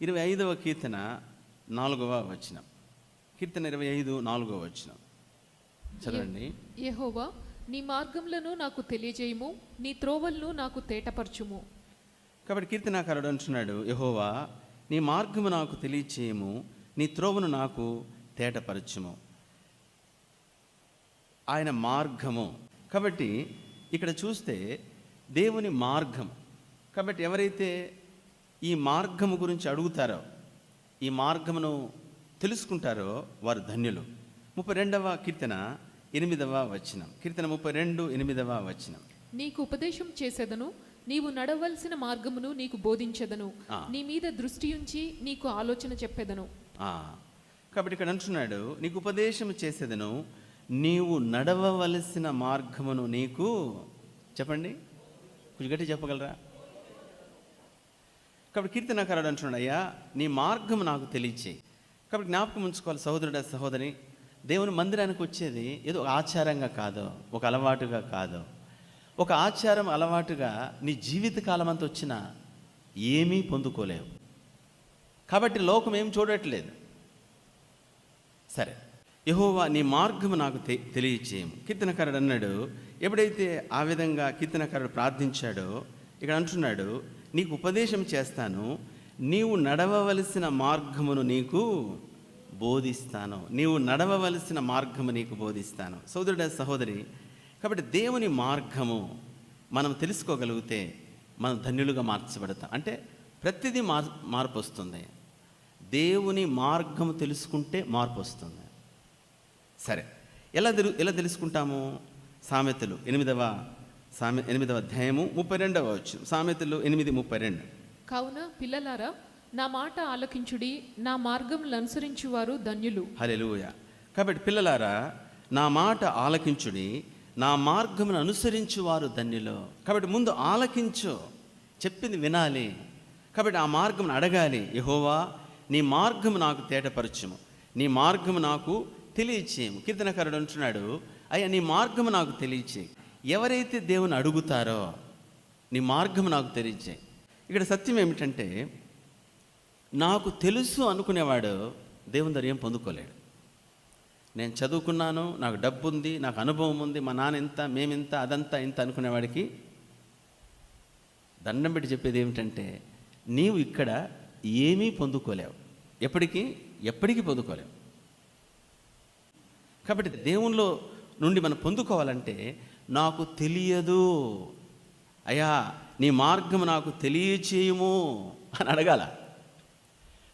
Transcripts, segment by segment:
25వ కీర్తన 4వ వచనం. కీర్తన 25, 4వ వచనం చదవండి. యెహోవా, నీ మార్గములను నాకు తెలియజేయము, నీ త్రోవలను నాకు తేటపరచుము. కాబట్టి కీర్తనాకారుడు అంటున్నాడు, యెహోవా నీ మార్గము నాకు తెలియచేయము, నీ త్రోవను నాకు తేటపరచుము. ఆయన మార్గము. కాబట్టి ఇక్కడ చూస్తే దేవుని మార్గం. కాబట్టి ఎవరైతే ఈ మార్గము గురించి అడుగుతారో, ఈ మార్గమును తెలుసుకుంటారో వారు ధన్యులు. 32వ కీర్తన 8వ వచనం. కీర్తన 32, 8వ వచనం. నీకు ఉపదేశం చేసేదను, నీవు నడవలసిన మార్గమును నీకు బోధించెదను, నీ మీద దృష్టి ఉంచి నీకు ఆలోచన చెప్పెదను. కాబట్టి ఇక్కడ అంటున్నాడు, నీకు ఉపదేశం చేసేదను, నీవు నడవవలసిన మార్గమును నీకు చెప్పండి. కొంచెం గట్టి చెప్పగలరా? కాబట్టి కీర్తనాకారుడు అంటున్నాడు, అయ్యా నీ మార్గము నాకు తెలియచేయి. కాబట్టి జ్ఞాపకం ఉంచుకోవాలి సహోదరుడ సహోదరి, దేవుని మందిరానికి వచ్చేది ఏదో ఆచారంగా కాదో, ఒక అలవాటుగా కాదో. ఒక ఆచారం అలవాటుగా నీ జీవితకాలం అంతా వచ్చినా ఏమీ పొందుకోలేవు. కాబట్టి లోకం ఏం చూడట్లేదు. సరే, యెహోవా నీ మార్గము నాకు తెలియచేయము. కీర్తనకారుడు అన్నాడు, ఎప్పుడైతే ఆ విధంగా కీర్తనకారుడు ప్రార్థించాడో ఇక్కడ అంటున్నాడు, నీకు ఉపదేశం చేస్తాను, నీవు నడవవలసిన మార్గమును నీకు బోధిస్తాను. నీవు నడవవలసిన మార్గము నీకు బోధిస్తాను. సోదరుడ సహోదరి, కాబట్టి దేవుని మార్గము మనం తెలుసుకోగలిగితే మనం ధన్యులుగా మార్చబడతాం. అంటే ప్రతిదీ మార్పు వస్తుంది. దేవుని మార్గము తెలుసుకుంటే మార్పు వస్తుంది. సరే, ఎలా తెలుసుకుంటాము? సామెతలు 8వ అధ్యాయము 32వ వచనం. సామెతలు 8:32. కావున పిల్లలారా, నా మాట ఆలకించుడి, నా మార్గములను అనుసరించువారు ధన్యులు. హల్లెలూయా. కాబట్టి పిల్లలారా, నా మాట ఆలకించుడి, నా మార్గమును అనుసరించువారు ధన్యులు. కాబట్టి ముందు ఆలకించు, చెప్పింది వినాలి. కాబట్టి ఆ మార్గమును అడగాలి, యెహోవా నీ మార్గము నాకు తేటపరచుము, నీ మార్గము నాకు తెలియచేయము. కీర్తనకారుడు అంటున్నాడు, అయ్యా నీ మార్గము నాకు తెలియచేయి. ఎవరైతే దేవుని అడుగుతారో నీ మార్గము నాకు తెలియచేయి. ఇక్కడ సత్యం ఏమిటంటే, నాకు తెలుసు అనుకునేవాడు దేవుని దగ్గర ఏం పొందుకోలేడు. నేను చదువుకున్నాను, నాకు డబ్బు ఉంది, నాకు అనుభవం ఉంది, మా నాన్న ఇంత, మేమింత, అదంతా ఇంత అనుకునేవాడికి దండం పెట్టి చెప్పేది ఏమిటంటే, నీవు ఇక్కడ ఏమీ పొందుకోలేవు, ఎప్పటికీ పొందుకోలేవు. కాబట్టి దేవునిలో నుండి మనం పొందుకోవాలంటే, నాకు తెలియదు అయ్యా నీ మార్గము నాకు తెలియచేయము అని అడగాల.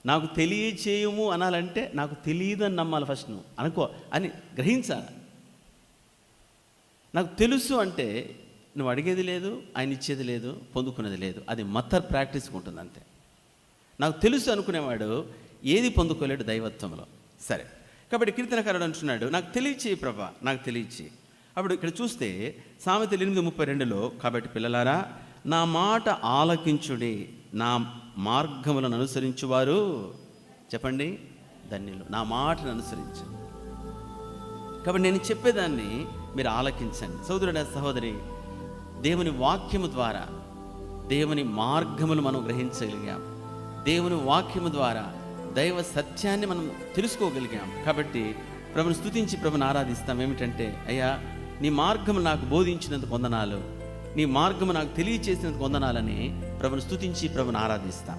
నాకు తెలియచేయము అనాలంటే నాకు తెలియదు అని నమ్మాలి. ఫస్ట్ నువ్వు అనుకో అని గ్రహించాలి. నాకు తెలుసు అంటే నువ్వు అడిగేది లేదు, ఆయన ఇచ్చేది లేదు, పొందుకునేది లేదు. అది మత్తర్ ప్రాక్టీస్కి ఉంటుంది అంతే. నాకు తెలుసు అనుకునేవాడు ఏది పొందుకోలేడు దైవత్వంలో. సరే, కాబట్టి కీర్తనకారుడు అంటున్నాడు, నాకు తెలియచేయి ప్రభా, నాకు తెలియచేయి. అప్పుడు ఇక్కడ చూస్తే సామెతలు 8:32లో, కాబట్టి పిల్లలారా నా మాట ఆలకించుడి, నా మార్గములను అనుసరించువారు చెప్పండి ధన్యులు. నా మాటను అనుసరించు. కాబట్టి నేను చెప్పేదాన్ని మీరు ఆలకించండి. సోదరుడ సహోదరి, దేవుని వాక్యము ద్వారా దేవుని మార్గములు మనం గ్రహించగలిగాం. దేవుని వాక్యము ద్వారా దైవ సత్యాన్ని మనం తెలుసుకోగలిగాం. కాబట్టి ప్రభుని స్తుతించి ప్రభుని ఆరాధిస్తాం. ఏమిటంటే, అయ్యా నీ మార్గము నాకు బోధించినందుకు వందనాలు, నీ మార్గము నాకు తెలియచేసినందుకు వందనాలని ప్రభుని స్తుతించి ప్రభుని ఆరాధిస్తాం.